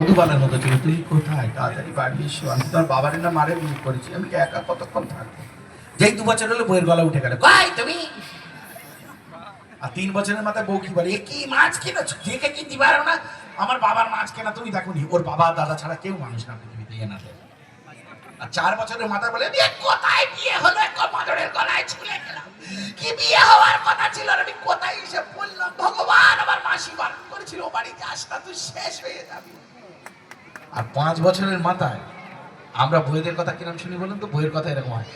মধুবালার মতো ছিল, তুই কোথায়, তাড়াতাড়ি বাড়ি এসো, আমি তোমার বাবার না মারে বিয়ে করেছি, আমি কি একা কতক্ষণ থাকবো? যেই 2 বছর হলো বইয়ের গলা উঠে গেল, কই তুমি? আর 3 বছরের মাথায় বউ কি বলে, এ কি মাছ কিনেছো, দেখে কিনতে পারো না? আমার বাবার মাছ কেনা তুমি দেখোনি? ওর বাবা দাদা ছাড়া কেউ মানুষ না পৃথিবীতে এনাদের। আর 4 বছরের মাথায় বলে, বিয়ে কোথায় বিয়ে হলো, মাদরের গলায় ঝুলে গেলাম, কি বিয়ে হওয়ার কথা ছিল, আমি কোথায় এসে বললাম, ভগবান আমার মাসি বারণ করেছিল ও বাড়ি যাস না, তুই শেষ হয়ে যাবি। আর 5 বছরের মাথায় আমরা বইয়ের কথা কিরম শুনি বলুন তো? বইয়ের কথা এরকম হয়,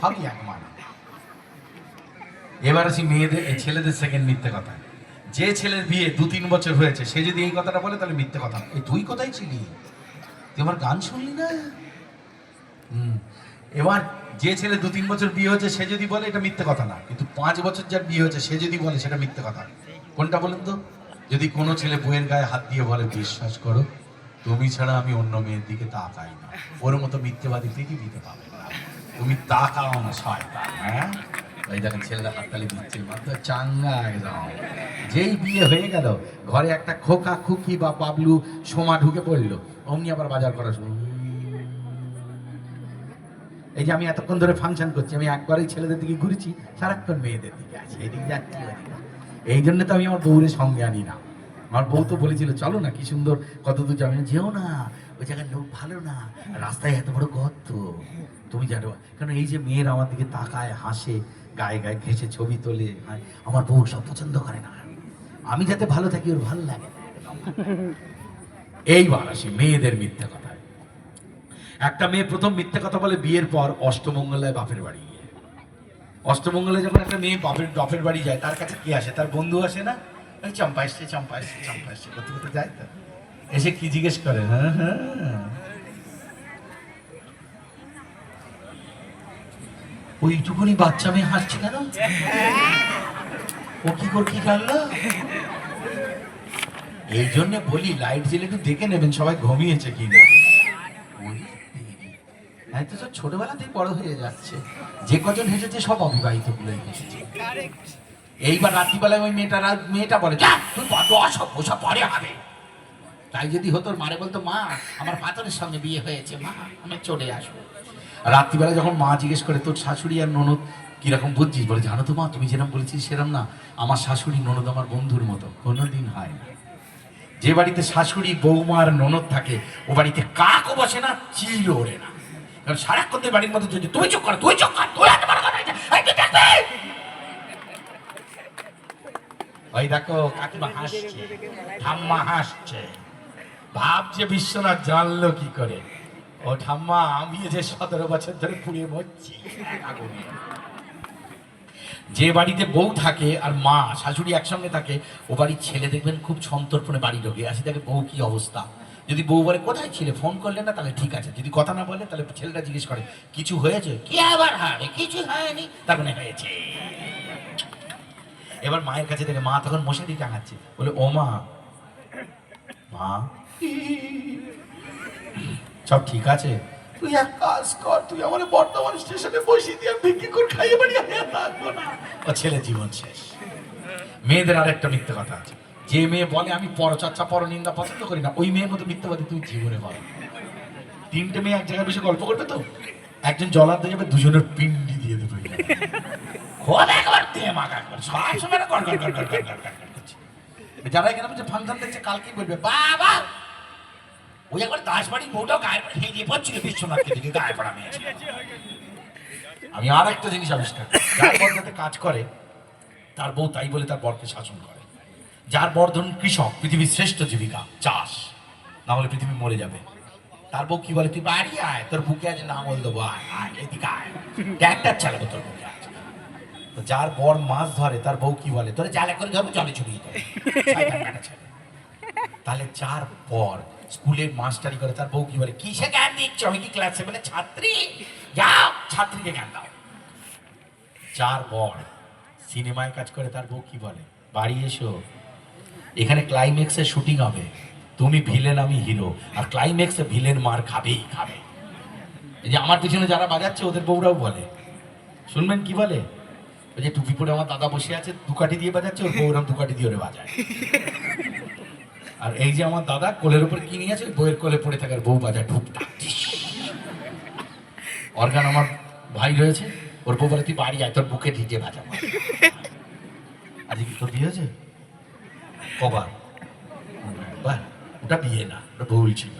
সবই এক মানে। এবার আসি মেয়েদের, ছেলেদের সেকেন্ড মিথ্যে কথা। যে ছেলের বিয়ে 2-3 বছর হয়েছে সে যদি এই কথাটা বলে তাহলে মিথ্যে কথা। এই তুই কোথায় ছিলি, তুই আমার গান শুনলি না? এবার যে ছেলে 2-3 বছর বিয়ে হয়েছে সে যদি বলে এটা মিথ্যে কথা না, কিন্তু 5 বছর যার বিয়ে হয়েছে সে যদি বলে সেটা মিথ্যে কথা। কোনটা বলেন তো? যদি কোনো ছেলে বইয়ের গায়ে হাত দিয়ে বলে, বিশ্বাস করো তুমি ছাড়া আমি অন্য মেয়ের দিকে তাকাই না, ওর মতো মিথ্যেবাদী পৃথিবীতে পাবে না, তুমি তাকাও না শয়তান। হ্যাঁ, এই দেখেন ছেলেরা হাততালি দিচ্ছে, মাত্র চাঙ্গা একদম। যেই বিয়ে হয়ে গেল, ঘরে একটা খোকা খুকি বা বাবলু সোমা ঢুকে পড়লো, অমনি আবার বাজার করা শুরু। এই যে আমি এতক্ষণ ধরে ফাংশন করছি, আমি একবারই ছেলেদের দিকে ঘুরেছি, সারাক্ষণ মেয়েদের দিকে আছে, এদিকে যাচ্ছি। এই জন্য তো আমি আমার বউরের সঙ্গে আনি না। আমার বউ তো বলেছিল চলো না, কি সুন্দর কত দূর যাবে, যেও না, ওই জায়গায় লোক ভালো না, রাস্তায় এত বড় গর্ত, তুমি জানো। কারণ এই যে মেয়েরা আমার দিকে তাকায়, হাসে, গায়ে গায়ে ঘেঁষে ছবি তোলে, আমার বউ সব পছন্দ করে না। আমি যাতে ভালো থাকি ওর ভালো লাগে না। এইবার আসি মেয়েদের মিথ্যে কথায়। একটা মেয়ে প্রথম মিথ্যে কথা বলে বিয়ের পর অষ্টমঙ্গলায় বাপের বাড়ি গিয়ে। অষ্টমঙ্গলে যখন একটা মেয়ে বাপের বাড়ি যায়, তার কাছে কি আসে? তার বন্ধু আসে না, ওই চম্পা এসছে, চম্পা এসছে, চম্পা এসছে, কোথাও কোথাও যায় তো, এসে কি জিজ্ঞেস করে, হ্যাঁ হ্যাঁ ওইটুকুনি বাচ্চা মেয়ে হাসছে কেন, ও কি করে কি কাটলো? এই জন্য বলি লাইট জেলে একটু দেখে নেবেন সবাই ঘুমিয়েছে কিনা। হ্যাঁ, তো সব ছোটবেলাতেই বড় হয়ে যাচ্ছে, যে কজন হেসেছে সব অবিবাহিত গুলোই হেসেছে। এইবার রাত্রিবেলায় ওই মেয়েটা বলে, যা তুই বড্ড অসভ্য, সব পরে হবে। তাই যদি হতো, মারে বলতো, মা আমার পাথরের সঙ্গে বিয়ে হয়েছে, মা আমি চলে আসবো। রাত্রিবেলা যখন মা জিজ্ঞেস করে, তোর শাশুড়ি আর ননদ কিরকম বুঝছিস? বলে, জানো তো মা, তুমি যেরকম বলেছিস সেরকম না, আমার শাশুড়ি ননদ আমার বন্ধুর মতো, কোনোদিন হয় না। যে বাড়িতে শাশুড়ি বৌমা আর ননদ থাকে ও বাড়িতে কাকও বসে না, চিল ওড়ে না। কারণ সারাক্ষণ বাড়ির মধ্যে চলছে, তুই চোখ কর, তুই চোখ কর, তুই এত বড় কথা, ওই দেখো কাকিমা হাসছে, ঠাম্মা হাসছে, ভাবছে বিশ্বনাথ জানলো কি করে? ও ঠাম্মা, আমি যে 17 বছর ধরে পুড়িয়ে মরছি আগুনে। যে বাড়িতে বউ থাকে আর মা শাশুড়ি একসঙ্গে থাকে, ও বাড়ির ছেলে দেখবেন খুব সন্তর্পণে বাড়ি ঢোকে, আসি দেখে বউ কি অবস্থা। যদি বউ বলে কোথায় ছিলে, ফোন করলে না, তাহলে ঠিক আছে। যদি কথা না বলে তাহলে ছেলেটা জিজ্ঞেস করে, কিছু হয়েছে? কি আবার হবে, কিছু হয়নি, তার মানে হয়েছে। এবার মায়ের কাছে থেকে মা তখন মশারি টাঙাচ্ছে, বলে, ও মা, মা সব ঠিক আছে? তুই এক কাজ কর, তুই আমার বর্ধমান স্টেশনে বসিয়ে দিয়ে ভিক্ষি করে খাইয়ে বাড়ি থাকবো না। ও ছেলে জীবন শেষ। মেয়েদের আরেকটা মিথ্যে কথা আছে, যে মেয়ে বলে আমি পরচর্চা পরনিন্দা পছন্দ করি না, ওই মেয়ের মতো মিথ্যাবাদী তুমি জীবনে বলো। 3টে মেয়ে এক জায়গায় বসে গল্প করবে তো, একজন জলার দিয়ে যাবে, দুজনের পিন্ডি দিয়ে দেবে, যারা এখানে বলছে ফাংশন দেখছে কালকে বলবে, বাবা ওই একবার দাসবাড়ির বউটাও গায়ে পড়ে হেরিয়ে পড়ছিল বিশ্বনাথকে দিকে, গায়ে পড়া মেয়ে। আমি আর একটা জিনিস আবিষ্কার, যার বর যাতে কাজ করে তার বউ তাই বলে তার বরকে শাসন করে। যার বর ধরুন কৃষক, পৃথিবীর শ্রেষ্ঠ জীবিকা চাষ, না হলে পৃথিবী মরে যাবে, তার বউ কি বলে, তুই বাড়ি আয়, তোর বুকে আছে নাঙল দেবো, আয় এদিকে আয়, ট্র্যাক্টর চালাবো তোর বুকে আছে। তো যার বর মাছ ধরে তার বউ কি বলে, তোর জালে করে ধরবো, জলে ছড়িয়ে দেবো। তাহলে যার বর স্কুলের মাস্টারি করে তার বউ কি বলে, কিসে জ্ঞান দিচ্ছ, আমি কি ক্লাসে বলে ছাত্রী, যাও ছাত্রীকে জ্ঞান দাও। যার বর সিনেমায় কাজ করে তার বউ কি বলে, বাড়ি এসো, এখানে ক্লাইম্যাক্সের শুটিং হবে, তুমি ভিলেন আমি হিরো, আর ক্লাইম্যাক্সে ভিলেন মার খাবেই খাবে। এই যে আমার পিছনে যারা বাজাচ্ছে ওদের বউরাও বলে, শুনবেন কি বলে, ওই যে টুপি পরে আমার দাদা বসে আছে, দুকাটি দিয়ে বাজাচ্ছে, ওর বউরাম দুকাটি দিয়ে ওরে বাজায়। আর এই যে আমার দাদা কোলের উপর কি নিয়ে আছে, বইয়ের কোলে পড়ে থাকার বউ বাজা ঢুকটা। অর্গান আমার ভাই রয়েছে, ওর বউ বলে তুই বাড়ি আয়, তোর বুকে ঢিকে বাজা। আজকে কি তোর বিয়ে হয়েছে? কবার? বাহ, ওটা বিয়ে না, ওটা ভুল ছিল।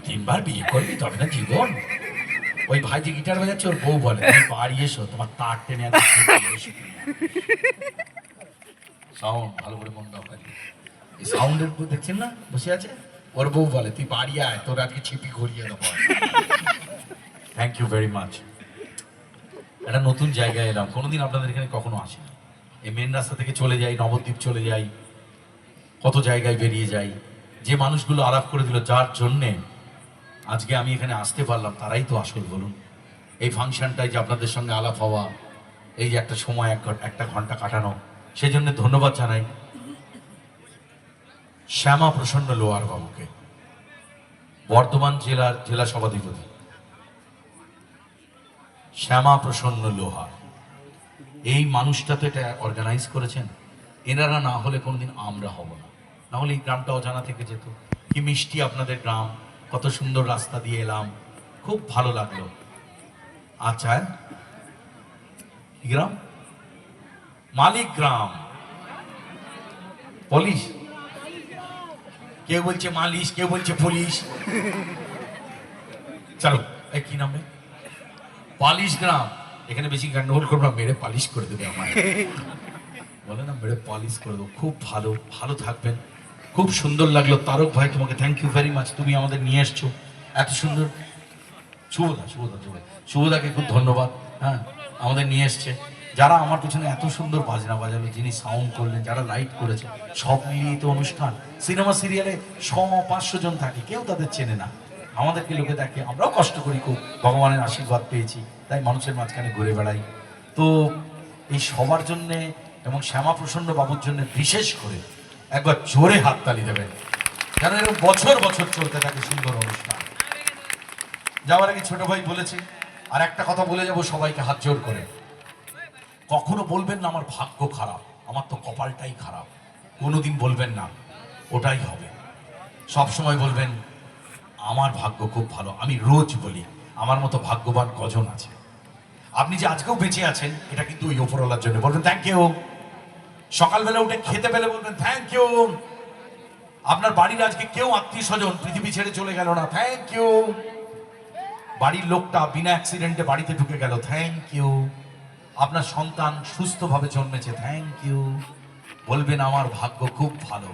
3 বার বিয়ে করবি তবে না জীবন। ওই ভাই যে গিটার বাজাচ্ছে, ওর বউ বলে তুমি বাড়ি এসো, তোমার তার টেনে সাউন্ড ভালো করে মন দাও। এই সাউন্ডের উপর দেখছেন না বসে আছে, ওর বউ বলে তুই বাড়ি আয়, তোর আজকে ছিপি ঘুরিয়ে দেবো। Thank you very much. একটা নতুন জায়গায় এলাম, কোনোদিন আপনাদের এখানে কখনো আসিনি। এই মেন রাস্তা থেকে চলে যাই, নবদ্বীপ চলে যাই, কত জায়গায় বেরিয়ে যাই। যে মানুষগুলো আলাপ করে দিল, যার জন্যে আজকে আমি এখানে আসতে পারলাম, তারাই তো আসল। বলুন, এই ফাংশনটাই যে আপনাদের সঙ্গে আলাপ হওয়া, এই যে একটা সময় একটা ঘন্টা কাটানো, সেই জন্য ধন্যবাদ জানাই শ্যামা প্রসন্ন লোহার বাবুকে, বর্ধমান জেলা সভাধিপতি শ্যামা প্রসন্ন লোহার। এই মানুষটা তো এটা অর্গানাইজ করেছেন, এনারা না হলে কোনোদিন আমরা হব না। না হলে এই গ্রামটা অজানা থেকে যেত। কি মিষ্টি আপনাদের গ্রাম, কত সুন্দর রাস্তা দিয়ে এলাম, খুব ভালো লাগলো। আচ্ছা, গ্রাম মালিক গ্রাম, পুলিশ, কেউ বলছে মালিশ, কেউ বলছে পুলিশ। চলো, কি নাম? পালিশ গ্রাম। এখানে বেশি গন্ডগোল করবো না, মেরে পালিশ করে দেবে আমার। বলে না, মেরে পালিশ করে দেবো। খুব ভালো, ভালো থাকবেন। খুব সুন্দর লাগলো তারক ভাই, তোমাকে থ্যাংক ইউ ভেরি মাচ। তুমি আমাদের নিয়ে এসছো এত সুন্দর। শুভদাকে খুব ধন্যবাদ। হ্যাঁ, আমাদের নিয়ে এসছে। যারা আমার পিছনে এত সুন্দর বাজনা বাজালো, যিনি সাউন্ড করলেন, যারা লাইট করেছে, সব মিলিয়ে তো অনুষ্ঠান। সিনেমা সিরিয়ালে 100-500 জন থাকে, কেউ তাদের চেনে না। আমাদেরকে লোকে দেখে, আমরাও কষ্ট করি খুব, ভগবানের আশীর্বাদ পেয়েছি, তাই মানুষের মাঝখানে ঘুরে বেড়াই। তো এই সবার জন্যে এবং শ্যামা প্রসন্ন বাবুর জন্য বিশেষ করে একবার জোরে হাততালি দেবেন, যেন এরকম বছর বছর চলতে থাকে সুন্দর অনুষ্ঠান। যাওয়ার আগে ছোট ভাই বলেছে, আর একটা কথা বলে যাব সবাইকে হাত জোর করে, কখনো বলবেন না আমার ভাগ্য খারাপ, আমার তো কপালটাই খারাপ। কোনোদিন বলবেন না, ওটাই হবে। সব সময় বলবেন আমার ভাগ্য খুব ভালো। আমি রোজ বলি আমার মতো ভাগ্যবান কজন আছে। আপনি যে আজকেও বেঁচে আছেন, এটা কিন্তু ওই উপরওয়ালার জন্য। বলবেন থ্যাংক ইউ। সকালবেলা উঠে খেতে পেলে বলবেন থ্যাংক ইউ। আপনার বাড়ির আজকে কেউ আত্মীয় স্বজন পৃথিবী ছেড়ে চলে গেল না, থ্যাংক ইউ। বাড়ির লোকটা বিনা অ্যাক্সিডেন্টে বাড়িতে ঢুকে গেল, থ্যাংক ইউ। আপনার সন্তান সুস্থভাবে জন্মেছে, থ্যাংক ইউ। বলবেন আমার ভাগ্য খুব ভালো,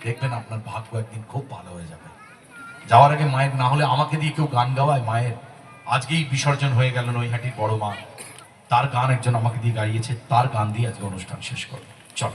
দেখবেন আপনার ভাগ্য একদিন খুব ভালো হয়ে যাবে। যাওয়ার আগে মায়ের, না হলে আমাকে দিয়ে কেউ গান গাওয়ায় মায়ের। আজকেই বিসর্জন হয়ে গেল নৈহাটির বড় মা, তার গান একজন আমাকে দিয়ে গাইয়েছে, তার গান দিয়ে আজকে অনুষ্ঠান শেষ করব। চল।